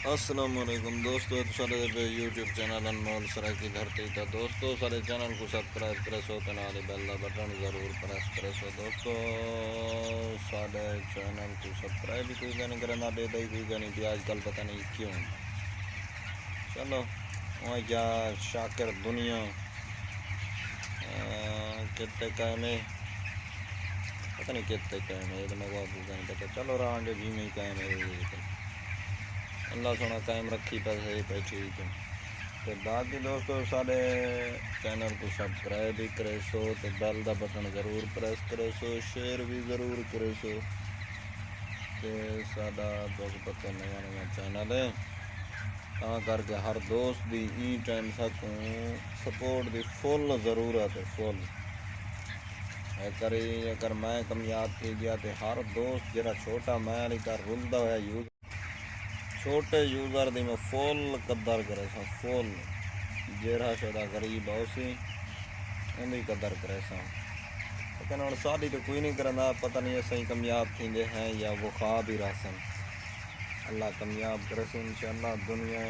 अस्सलामुअलैकुम दोस्तों, सारे यूट्यूब चैनल अनमोल सराय की धरती था दोस्तों। सारे चैनल को सब्सक्राइब करे सो तो नाल बेल का बटन ज़रूर प्रेस करे सो दोस्तों। सारे चैनल को सब्सक्राइब भी कोई नहीं करना दे दी कोई नहीं भी आजकल पता नहीं क्यों। चलो वहाँ या शाकिर दुनिया कितने कायम है पता नहीं कितने कायम है, ये तो मैं आपको नहीं पता। चलो रांडे भी में कायम है, अल्लाह सोना कायम रखी पैसे पे ठीक है। तो बाकी दोस्तों सारे चैनल को सब्सक्राइब भी करे सो तो बेल का बटन ज़रूर प्रेस करे सो, शेयर भी ज़रूर करे सो। तो साडा तुहानू पता नया नया चैनल है ता करके हर दोस्त की ई टाइम सकूँ सपोर्ट की फुल ज़रूरत है, फुल करी। अगर मैं कामयाब थी गया तो हर दोस्त जरा छोटा मैं वाली का रुलदा हुआ यूज छोटे यूज़र की मैं फुल कदर करे सा, फुल जरा शायद गरीब उसी उनकी कदर करे सा। लेकिन हम साड़ी तो कोई नहीं करना, पता नहीं असं कामयाब थी हैं या वो ख्वाब ही रहसन। अल्लाह कामयाब करे से इंशाअल्लाह। दुनिया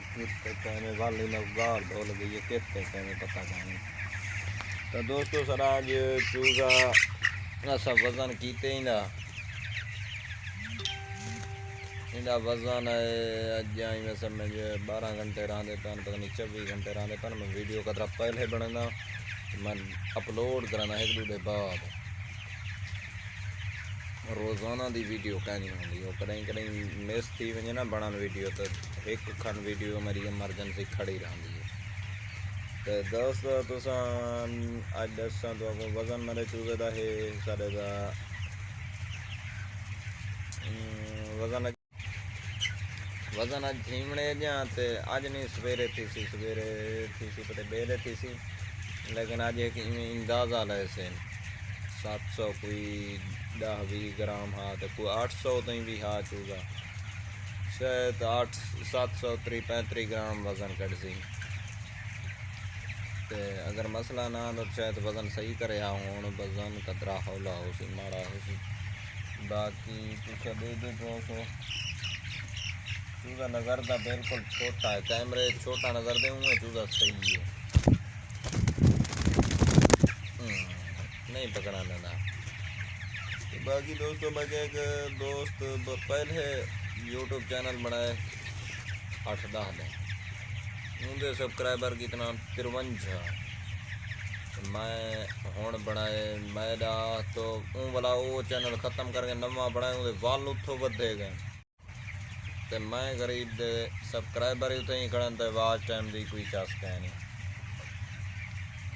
कितने कहने वाली लोग गाल ढोल गई है, कितने कहने पता नहीं। तो दोस्तों सर आज चूज़ा असा वजन किते ही ना इनका वजन है अज आई मैं समझ 12 घंटे रहते पैन, पता नहीं 24 घंटे रहते पैन। मैं वीडियो कदरा पहले बनना मैं अपलोड कराना एक दूसरे बाद रोज़ाना की वीडियो कहनी होंगी। वो कहीं कहीं मिस थी वे ना बनन वीडियो तो एक खन वीडियो मेरी एमरजेंसी खड़ी रही है। तो दोस्तों तुस अज दसा तो वजन मेरे चूजे का है साढ़े का वजन अज थीमने जा तो अज नहीं सवेरे थी पता बेले थी सी, लेकिन अज एक अंदाज़ा ले से 700 कोई 10-20 ग्राम हाँ तो कोई 800 तई भी हाँ चूज़ा शायद 735 ग्राम वजन कट सी। तो अगर मसला ना तो शायद वजन सही करे हूँ वजन कतरा हौला हो सी माड़ा हो सी। बाकी कुछ दे दो चूज़ा नज़र का बिल्कुल छोटा है, कैमरे छोटा नज़र दे हुए चूज़ा सही है नहीं पकड़ाना ना। तो बाकी दोस्तों मैं एक दोस्त पहले यूट्यूब चैनल बनाए 8-10 दिन उनके सब्सक्राइबर कितना 53। मैं हूँ बनाए मेरा तो वाला वो चैनल ख़त्म करके नवा बनाए उनके वाल उतो बढ़े गए। तो मैं गरीब दे सब्सक्राइबर ही उतनी खड़न तो वाच टाइम की कोई चस्क है नहीं।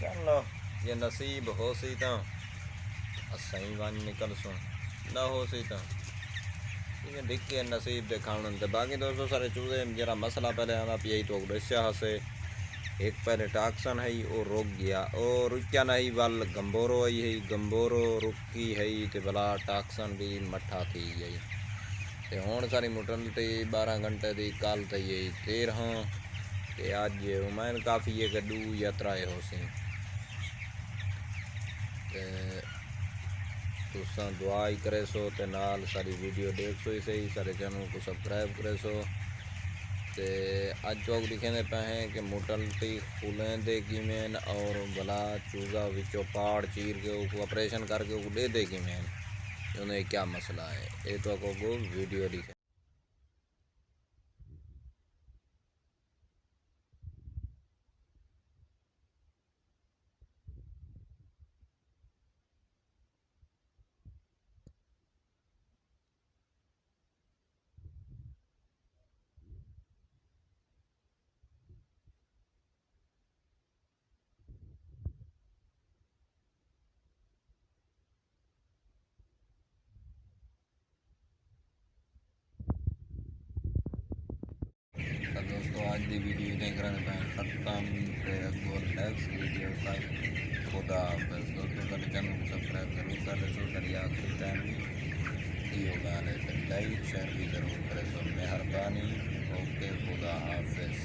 चलो ये नसीब हो सी तो सही वन निकल सो ना हो सी तो दिख के नसीब दे खान। तो बाकी दोस्तों सारे चूज़े जरा मसला पहले आना यही तो दस्या हसे एक पहले टाक्सन है वो रुक गया और रुकिया नहीं वाल गंबोरो आई है गंबोरो रुकी है तो भला टाक्सन भी मठा थी गई। तो हूँ सारी मुटन थी 12 घंटे की कल थी 13 तो अज उमैन काफ़ी है कि 2 या 3 हो सी। तुसा दुआ ही करे सो तो नाल सारी वीडियो देख सो ही सही, सारे चैनल को सब्सक्राइब करे सो। तो अज चौक दिखेंदे पे हैं कि मुटलती खुलेंदे किमें और भला चूज़ा विचों पाड़ चीर के उसको ऑपरेशन करके वो दे दे किमें उन्हें क्या मसला है ये तो को वीडियो दिखे। दोस्तों आज की वीडियो देख रहे हैं ख़त्म तो नेक्स्ट वीडियो तक खुदा हाफिज़। दोस्तों मेरे चैनल को सब्सक्राइब जरूर कर ले सो करिए आखिरी टाइम भी होगा लाइक शेयर भी ज़रूर करें सो मेहरबानी। ओके खुदा हाफिज़।